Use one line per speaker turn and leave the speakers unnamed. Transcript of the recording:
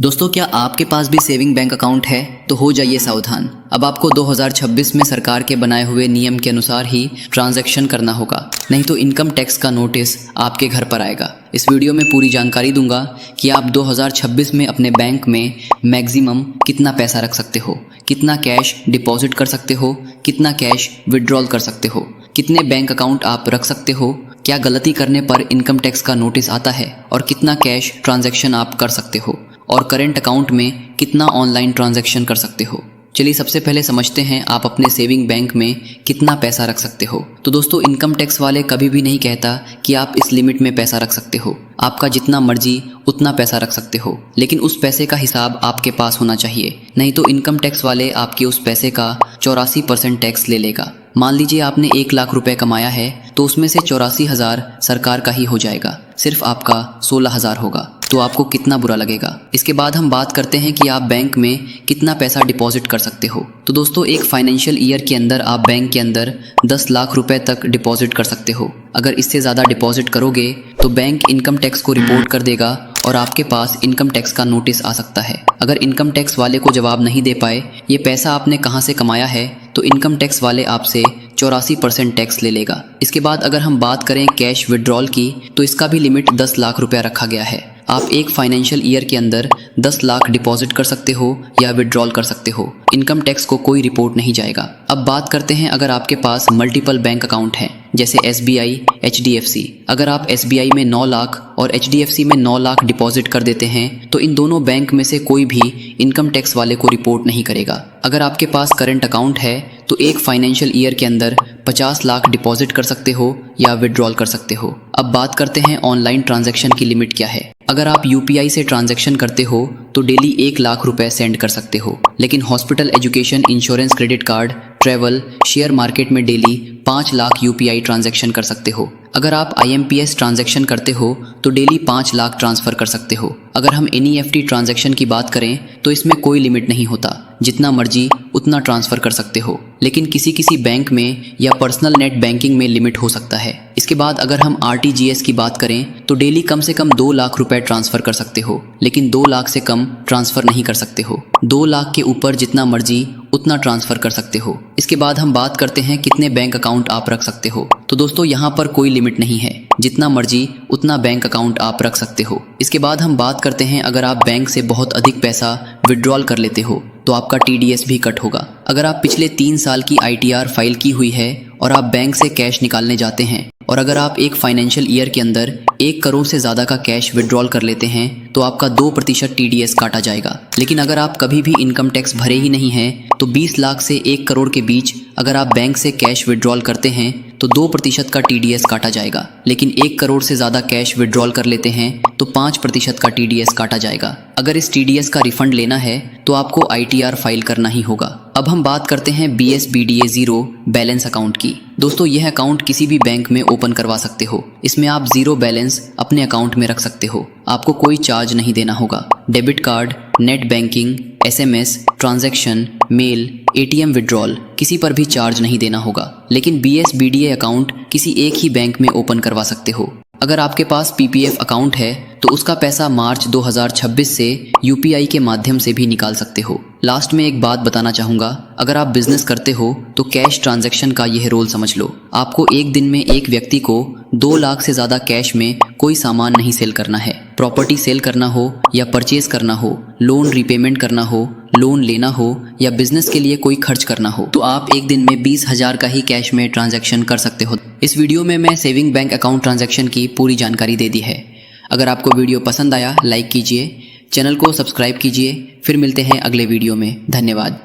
दोस्तों, क्या आपके पास भी सेविंग बैंक अकाउंट है? तो हो जाइए सावधान। अब आपको 2026 में सरकार के बनाए हुए नियम के अनुसार ही ट्रांजैक्शन करना होगा, नहीं तो इनकम टैक्स का नोटिस आपके घर पर आएगा। इस वीडियो में पूरी जानकारी दूंगा कि आप 2026 में अपने बैंक में मैक्सिमम कितना पैसा रख सकते हो, कितना कैश डिपॉजिट कर सकते हो, कितना कैश विड्रॉल कर सकते हो, कितने बैंक अकाउंट आप रख सकते हो, क्या गलती करने पर इनकम टैक्स का नोटिस आता है और कितना कैश ट्रांजैक्शन आप कर सकते हो, और करेंट अकाउंट में कितना ऑनलाइन ट्रांजैक्शन कर सकते हो। चलिए सबसे पहले समझते हैं आप अपने सेविंग बैंक में कितना पैसा रख सकते हो। तो दोस्तों, इनकम टैक्स वाले कभी भी नहीं कहता कि आप इस लिमिट में पैसा रख सकते हो। आपका जितना मर्जी उतना पैसा रख सकते हो, लेकिन उस पैसे का हिसाब आपके पास होना चाहिए, नहीं तो इनकम टैक्स वाले आपके उस पैसे का 84% टैक्स ले लेगा। मान लीजिए आपने 1 लाख रुपए कमाया है, तो उसमें से 84,000 सरकार का ही हो जाएगा, सिर्फ आपका 16,000 होगा। तो आपको कितना बुरा लगेगा। इसके बाद हम बात करते हैं कि आप बैंक में कितना पैसा डिपॉजिट कर सकते हो। तो दोस्तों, एक फाइनेंशियल ईयर के अंदर आप बैंक के अंदर 10 लाख रुपए तक डिपॉजिट कर सकते हो। अगर इससे ज़्यादा डिपॉजिट करोगे तो बैंक इनकम टैक्स को रिपोर्ट कर देगा और आपके पास इनकम टैक्स का नोटिस आ सकता है। अगर इनकम टैक्स वाले को जवाब नहीं दे पाए ये पैसा आपने कहाँ से कमाया है, तो इनकम टैक्स वाले आपसे 84% टैक्स ले लेगा। इसके बाद अगर हम बात करें कैश विड्रॉल की, तो इसका भी लिमिट 10 लाख रुपया रखा गया है। आप एक फाइनेंशियल ईयर के अंदर 10 लाख डिपॉजिट कर सकते हो या विड्रॉल कर सकते हो। इनकम टैक्स को कोई रिपोर्ट नहीं जाएगा। अब बात करते हैं अगर आपके पास मल्टीपल बैंक अकाउंट हैं, जैसे SBI, HDFC। अगर आप SBI में 9 लाख और HDFC में 9 लाख डिपॉजिट कर देते हैं, तो इन दोनों बैंक में से कोई भी इनकम टैक्स वाले को रिपोर्ट नहीं करेगा। अगर आपके पास करंट अकाउंट है तो एक फाइनेंशियल ईयर के अंदर 50 लाख डिपॉजिट कर सकते हो या विड्रॉल कर सकते हो। अब बात करते हैं ऑनलाइन ट्रांजैक्शन की लिमिट क्या है। अगर आप UPI से ट्रांजैक्शन करते हो तो डेली 1 लाख रुपए सेंड कर सकते हो, लेकिन hospital, education, insurance, credit card, travel, share market में डेली 5 लाख UPI ट्रांजैक्शन कर सकते हो। अगर आप IMPS ट्रांजैक्शन करते हो तो डेली 5 लाख ट्रांसफ़र कर सकते हो। अगर हम NEFT ट्रांजैक्शन की बात करें तो इसमें कोई लिमिट नहीं होता, जितना मर्जी उतना ट्रांसफ़र कर सकते हो, लेकिन किसी किसी बैंक में या पर्सनल नेट बैंकिंग में लिमिट हो सकता है। इसके बाद अगर हम RTGS की बात करें तो डेली कम से कम 2 लाख रुपए ट्रांसफ़र कर सकते हो, लेकिन 2 लाख से कम ट्रांसफ़र नहीं कर सकते हो। 2 लाख के ऊपर जितना मर्जी उतना ट्रांसफ़र कर सकते हो। इसके बाद हम बात करते हैं कितने बैंक अकाउंट आप रख सकते हो। तो दोस्तों, यहाँ पर कोई लिमिट नहीं है, जितना मर्जी उतना बैंक अकाउंट आप रख सकते हो। इसके बाद हम बात करते हैं अगर आप बैंक से बहुत अधिक पैसा विड्रॉल कर लेते हो तो आपका TDS भी कट होगा। अगर आप पिछले 3 साल की ITR फाइल की हुई है और आप बैंक से कैश निकालने जाते हैं, और अगर आप एक फाइनेंशियल ईयर के अंदर 1 करोड़ से ज़्यादा का कैश विड्रॉल कर लेते हैं तो आपका 2% TDS काटा जाएगा। लेकिन अगर आप कभी भी इनकम टैक्स भरे ही नहीं हैं तो 20 लाख से 1 करोड़ के बीच अगर आप बैंक से कैश विड्रॉल करते हैं तो 2% का TDS काटा जाएगा। लेकिन 1 करोड़ से ज़्यादा कैश विड्रॉल कर लेते हैं तो 5% का TDS काटा जाएगा। अगर इस TDS का रिफंड लेना है तो आपको ITR फाइल करना ही होगा। अब हम बात करते हैं BSBDA 0 बैलेंस अकाउंट की। दोस्तों, यह अकाउंट किसी भी बैंक में ओपन करवा सकते हो। इसमें आप 0 बैलेंस अपने अकाउंट में रख सकते हो। आपको कोई चार्ज नहीं देना होगा। Debit card, net banking, SMS, transaction, mail, ATM withdrawal, किसी पर भी चार्ज नहीं देना होगा। लेकिन BSBDA अकाउंट किसी एक ही बैंक में ओपन करवा सकते हो। अगर आपके पास PPF अकाउंट है तो उसका पैसा मार्च 2026 से UPI के माध्यम से भी निकाल सकते हो। लास्ट में एक बात बताना चाहूँगा, अगर आप बिजनेस करते हो तो कैश ट्रांजैक्शन का यह रोल समझ लो। आपको एक दिन में एक व्यक्ति को 2 लाख से ज़्यादा कैश में कोई सामान नहीं सेल करना है। प्रॉपर्टी सेल करना हो या परचेज करना हो, लोन रीपेमेंट करना हो, लोन लेना हो या बिजनेस के लिए कोई खर्च करना हो, तो आप एक दिन में 20,000 का ही कैश में ट्रांजैक्शन कर सकते हो। इस वीडियो में मैं सेविंग बैंक अकाउंट ट्रांजैक्शन की पूरी जानकारी दे दी है। अगर आपको वीडियो पसंद आया लाइक कीजिए, चैनल को सब्सक्राइब कीजिए। फिर मिलते हैं अगले वीडियो में। धन्यवाद।